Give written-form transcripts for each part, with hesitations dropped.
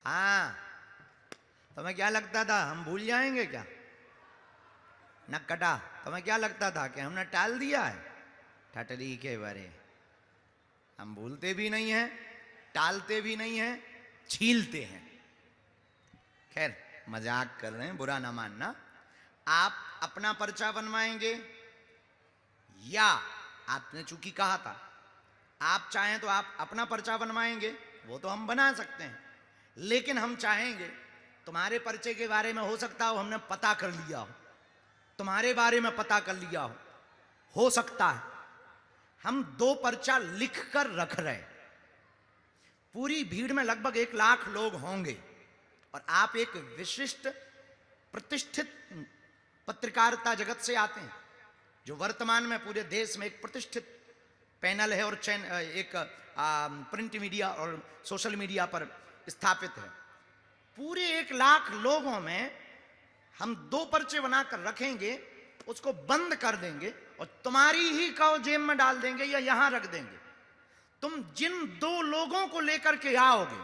हाँ, तुम्हें क्या लगता था हम भूल जाएंगे क्या? नक्कटा, तुम्हें क्या लगता था कि हमने टाल दिया है? ठटरी के बरे, हम भूलते भी नहीं हैं, टालते भी नहीं हैं, छीलते हैं। खैर, मजाक कर रहे हैं, बुरा ना मानना। आप अपना पर्चा बनवाएंगे या आपने चूंकि कहा था आप चाहें तो आप अपना पर्चा बनवाएंगे, वो तो हम बना सकते हैं, लेकिन हम चाहेंगे तुम्हारे पर्चे के बारे में हो सकता हो हमने पता कर लिया हो, तुम्हारे बारे में पता कर लिया हो सकता है हम 2 पर्चा लिख कर रख रहे। पूरी भीड़ में लगभग 1 लाख लोग होंगे और आप एक विशिष्ट प्रतिष्ठित पत्रकारिता जगत से आते हैं, जो वर्तमान में पूरे देश में एक प्रतिष्ठित पैनल है और एक प्रिंट मीडिया और सोशल मीडिया पर स्थापित है। पूरे 1 लाख लोगों में हम 2 पर्चे बनाकर रखेंगे, उसको बंद कर देंगे और तुम्हारी ही कहो जेब में डाल देंगे या यहां रख देंगे। तुम जिन 2 लोगों को लेकर के आओगे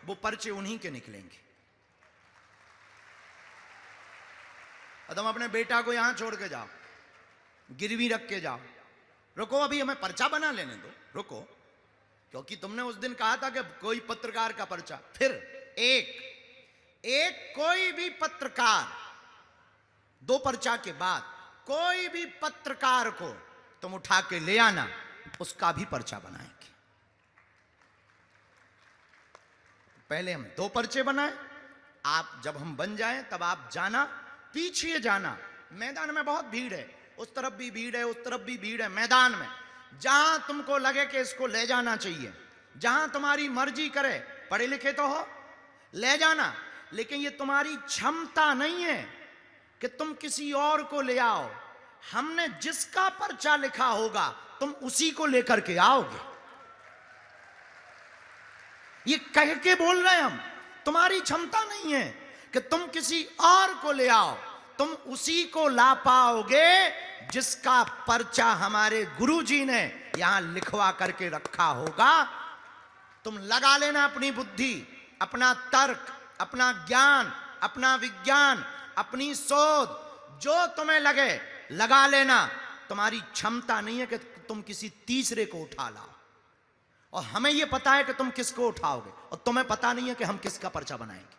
वो पर्चे उन्हीं के निकलेंगे। और तुम अपने बेटा को यहां छोड़ के जाओ, गिरवी रख के जाओ, रुको अभी हमें पर्चा बना लेने दो, रुको, क्योंकि तुमने उस दिन कहा था कि कोई पत्रकार का पर्चा, फिर एक कोई भी पत्रकार 2 पर्चा के बाद कोई भी पत्रकार को तुम उठा के ले आना, उसका भी पर्चा बनाएंगे। पहले हम 2 पर्चे बनाए, आप जब हम बन जाएं तब आप जाना, पीछे जाना, मैदान में बहुत भीड़ है, उस तरफ भी भीड़ है, उस तरफ भी भीड़ है, मैदान में जहां तुमको लगे कि इसको ले जाना चाहिए, जहां तुम्हारी मर्जी करे, पढ़े लिखे तो हो, ले जाना, लेकिन ये तुम्हारी क्षमता नहीं है कि तुम किसी और को ले आओ। हमने जिसका पर्चा लिखा होगा तुम उसी को लेकर के आओगे। ये कह के बोल रहे हैं हम, तुम्हारी क्षमता नहीं है कि तुम किसी और को ले आओ, तुम उसी को ला पाओगे जिसका पर्चा हमारे गुरुजी ने यहां लिखवा करके रखा होगा। तुम लगा लेना अपनी बुद्धि, अपना तर्क, अपना ज्ञान, अपना विज्ञान, अपनी शोध, जो तुम्हें लगे लगा लेना। तुम्हारी क्षमता नहीं है कि तुम किसी तीसरे को उठा लाओ, और हमें यह पता है कि तुम किसको उठाओगे और तुम्हें पता नहीं है कि हम किसका पर्चा बनाएंगे।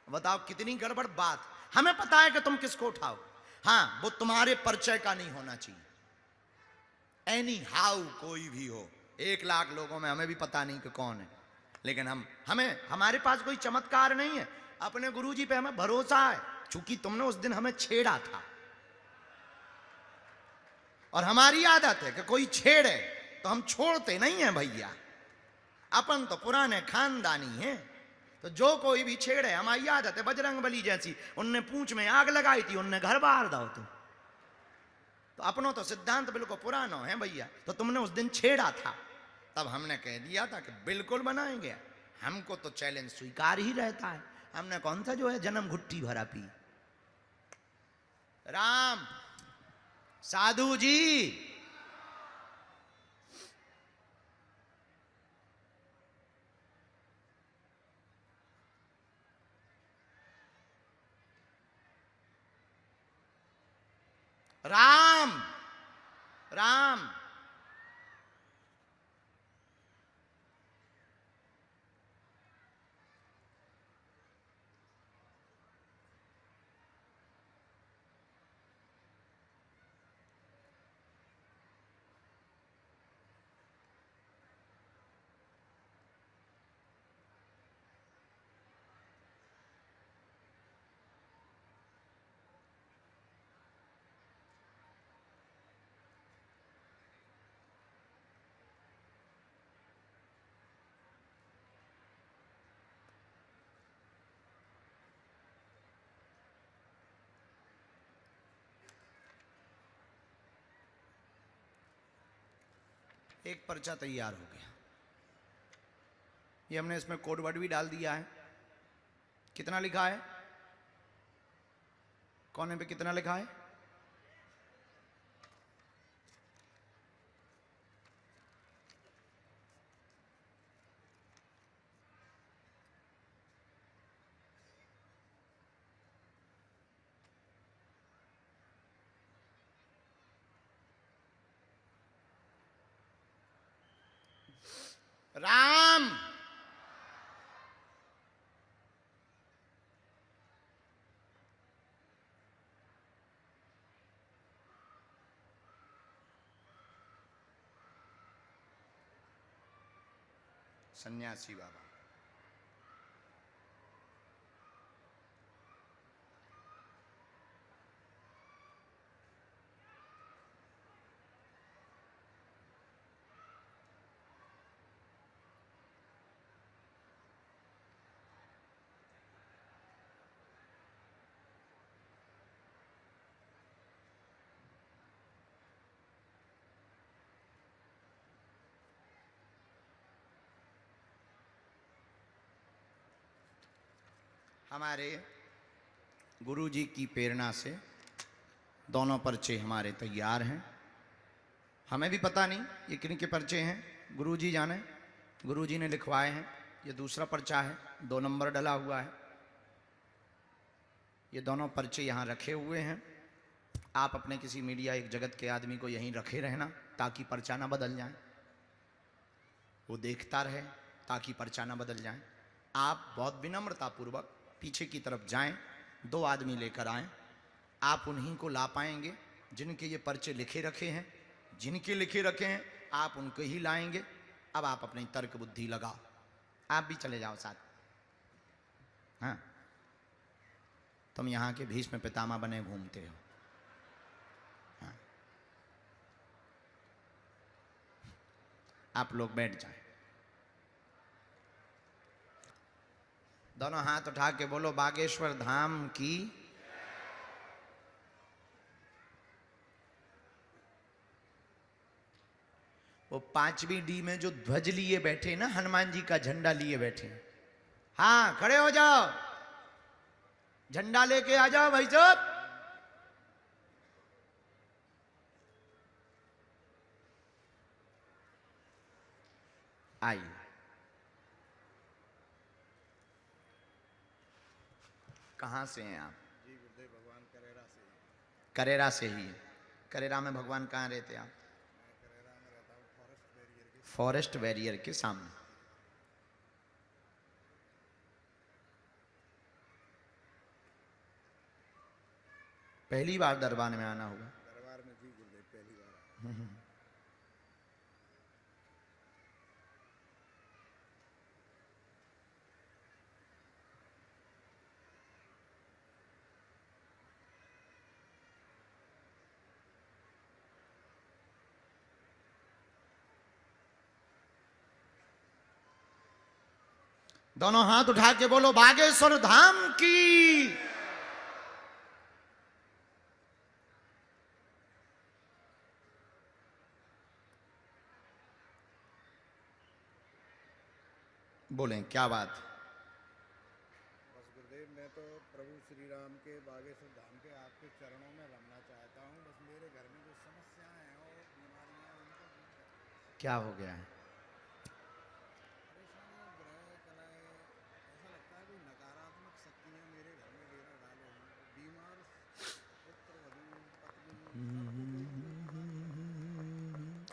बताओ कितनी गड़बड़ बात। हमें पता है कि तुम किसको उठाओगे, हां वो तुम्हारे परिचय का नहीं होना चाहिए। एनी हाउ कोई भी हो, 1 लाख लोगों में हमें भी पता नहीं कि कौन है, लेकिन हमारे पास कोई चमत्कार नहीं है, अपने गुरुजी पे हमें भरोसा है, क्योंकि तुमने उस दिन हमें छेड़ा था और हमारी आदत है कि कोई छेड़े तो हम छोड़ते नहीं हैं भैया, अपन तो पुराने खानदानी हैं, तो जो कोई भी छेड़े हमारी आदत है। बजरंग बली जैसी, उनने पूंछ में आग लगाई थी, उनने घर बाहर दाओ तो अपनों तो सिद्धांत बिल्कुल पुराना है भैया। तो तुमने उस दिन छेड़ा था, तब हमने कह दिया था कि बिल्कुल बनाएंगे, हमको तो चैलेंज स्वीकार ही रहता है, हमने कौन सा जो है जन्म घुट्टी भरा पी। राम साधु जी, राम राम, एक पर्चा तैयार हो गया, ये हमने इसमें कोड वर्ड भी डाल दिया है। कितना लिखा है, कोने पे कितना लिखा है? राम। सन्यासी बाबा। हमारे गुरु जी की प्रेरणा से दोनों पर्चे हमारे तैयार हैं। हमें भी पता नहीं ये किन के पर्चे हैं, गुरु जी जाने। गुरु जी ने लिखवाए हैं। ये दूसरा पर्चा है, 2 नंबर डला हुआ है। ये दोनों पर्चे यहाँ रखे हुए हैं। आप अपने किसी मीडिया एक जगत के आदमी को यहीं रखे रहना ताकि पर्चा ना बदल जाए, वो देखता रहे ताकि पर्चा ना बदल जाए। आप बहुत विनम्रतापूर्वक पीछे की तरफ जाएं, 2 आदमी लेकर आएं। आप उन्हीं को ला पाएंगे जिनके ये पर्चे लिखे रखे हैं। जिनके लिखे रखे हैं आप उनको ही लाएंगे। अब आप अपनी तर्क बुद्धि लगाओ। आप भी चले जाओ साथ। हाँ, तुम यहाँ के भीष्म पितामह बने घूमते हो। हाँ, आप लोग बैठ जाएं। दोनों हाथ उठा के बोलो बागेश्वर धाम की। वो 5वीं डी में जो ध्वज लिए बैठे ना, हनुमान जी का झंडा लिए बैठे, हाँ खड़े हो जाओ, झंडा लेके आ जाओ भाई साहब। आइए। कहाँ से हैं आप? जी गुरुदेव भगवान करेरा से ही। करेरा से ही है। करेरा में भगवान कहाँ रहते हैं आप? मैं करेरा में रहता हूँ, फॉरेस्ट बैरियर के। फॉरेस्ट बैरियर के सामने। पहली बार दरबार में आना होगा। दरबार में जी गुरुदेव पहली बार आया। दोनों हाथ उठा के बोलो बागेश्वर धाम की। बोलें क्या बात? बस गुरुदेव मैं तो प्रभु श्री राम के बागेश्वर धाम के आपके चरणों में रमना चाहता हूँ। बस मेरे घर में जो समस्याएं हैं और बीमारियां हैं उनको दूर कर। क्या हो गया है? परेशानियां, ग्रह कलाएं, ऐसा लगता है कोई नकारात्मक शक्तियां मेरे घर में डेरा डाले हैं। बीमार पुत्र वधू पत्नी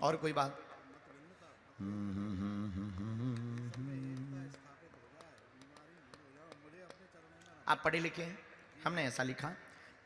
और कोई बात? मतभिन्नता स्थापित हो जाए, बीमारी दूर हो जाए, मुझे अपने चरणों में। आप पढ़े लिखे हैं, हमने ऐसा लिखा।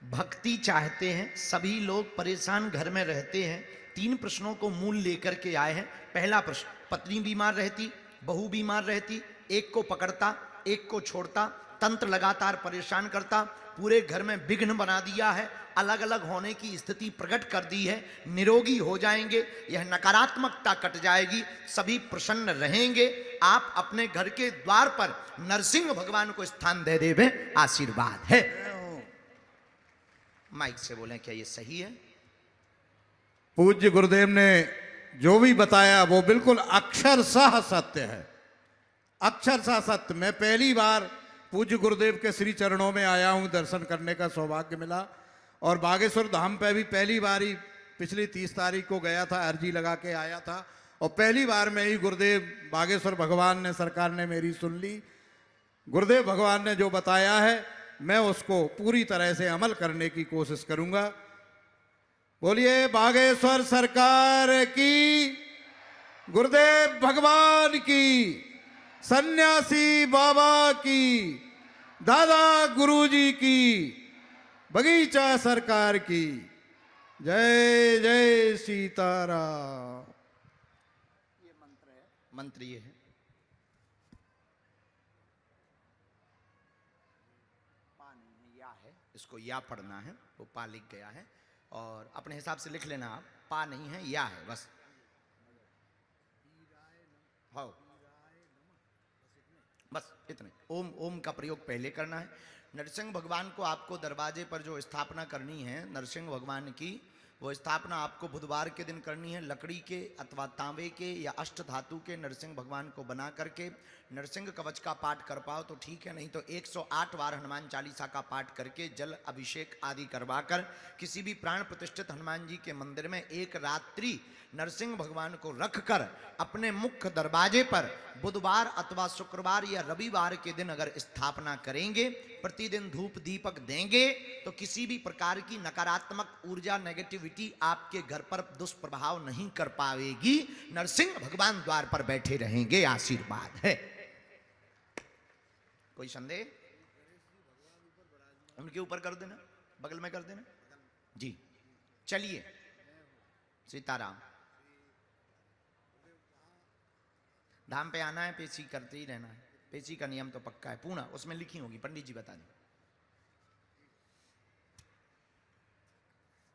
भक्ति चाहते हैं सभी लोग, परेशान घर में रहते हैं। 3 प्रश्नों को मूल लेकर के आए हैं। पहला प्रश्न, पत्नी बीमार रहती, बहू बीमार रहती, एक को पकड़ता एक को छोड़ता, तंत्र लगातार परेशान करता, पूरे घर में विघ्न बना दिया है, अलग अलग होने की स्थिति प्रकट कर दी है। निरोगी हो जाएंगे, यह नकारात्मकता कट जाएगी, सभी प्रसन्न रहेंगे। आप अपने घर के द्वार पर नरसिंह भगवान को स्थान दे देवे, आशीर्वाद है। माइक से बोलें क्या ये सही है? पूज्य गुरुदेव ने जो भी बताया वो बिल्कुल अक्षरशः सत्य है, अक्षरशः सत्य। मैं पहली बार पूज्य गुरुदेव के श्री चरणों में आया हूं, दर्शन करने का सौभाग्य मिला। और बागेश्वर धाम पे भी पहली बार ही पिछली 30 तारीख को गया था, अर्जी लगा के आया था। और पहली बार में ही गुरुदेव बागेश्वर भगवान ने, सरकार ने मेरी सुन ली। गुरुदेव भगवान ने जो बताया है मैं उसको पूरी तरह से अमल करने की कोशिश करूंगा। बोलिए बागेश्वर सरकार की। गुरुदेव भगवान की, सन्यासी बाबा की, दादा गुरुजी की, बगीचा सरकार की। जय जय सीताराम। ये मंत्र है, मंत्र ये है। पा नहीं है, या है, इसको या पढ़ना है, वो पा लिख गया है और अपने हिसाब से लिख लेना आप। पा नहीं है, या है बस। हाँ बस इतने। ओम, ओम का प्रयोग पहले करना है। नरसिंह भगवान को आपको दरवाजे पर जो स्थापना करनी है नरसिंह भगवान की, वो स्थापना आपको बुधवार के दिन करनी है। लकड़ी के अथवा तांबे के या अष्ट धातु के नरसिंह भगवान को बना करके नरसिंह कवच का पाठ कर पाओ तो ठीक है, नहीं तो 108 बार हनुमान चालीसा का पाठ करके जल अभिषेक आदि करवाकर किसी भी प्राण प्रतिष्ठित हनुमान जी के मंदिर में एक रात्रि नरसिंह भगवान को रखकर अपने मुख्य दरवाजे पर बुधवार अथवा शुक्रवार या रविवार के दिन अगर स्थापना करेंगे, प्रतिदिन धूप दीपक देंगे, तो किसी भी प्रकार की नकारात्मक ऊर्जा नेगेटिविटी आपके घर पर दुष्प्रभाव नहीं कर पाएगी। नरसिंह भगवान द्वार पर बैठे रहेंगे, आशीर्वाद है। कोई संदेह? उनके ऊपर कर देना, बगल में कर देना जी। चलिए, सीताराम। धाम पे आना है, पेशी करते ही रहना है। पेशी का नियम तो पक्का है, पूर्ण उसमें लिखी होगी, पंडित जी बता दें।